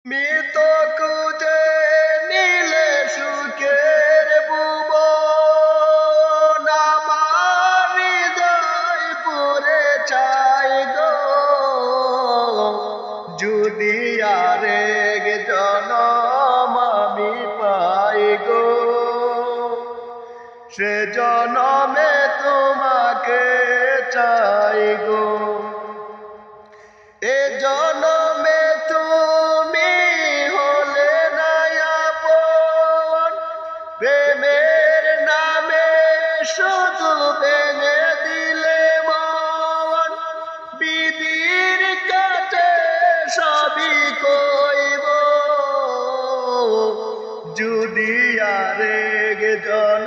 মৃত খুঁজে নিলে সুখের ভুবন আমার হৃদয় পুরে চাই গো যদি আরেক জনম আমি পাই গো সে জনমে তোমাকে চাই গো এ জনমে তুমি হলে না আপন প্রেমের নামে শুধু ভেঙে দিলে মন বিধির কাছে সবই কইব যদি আরেক জন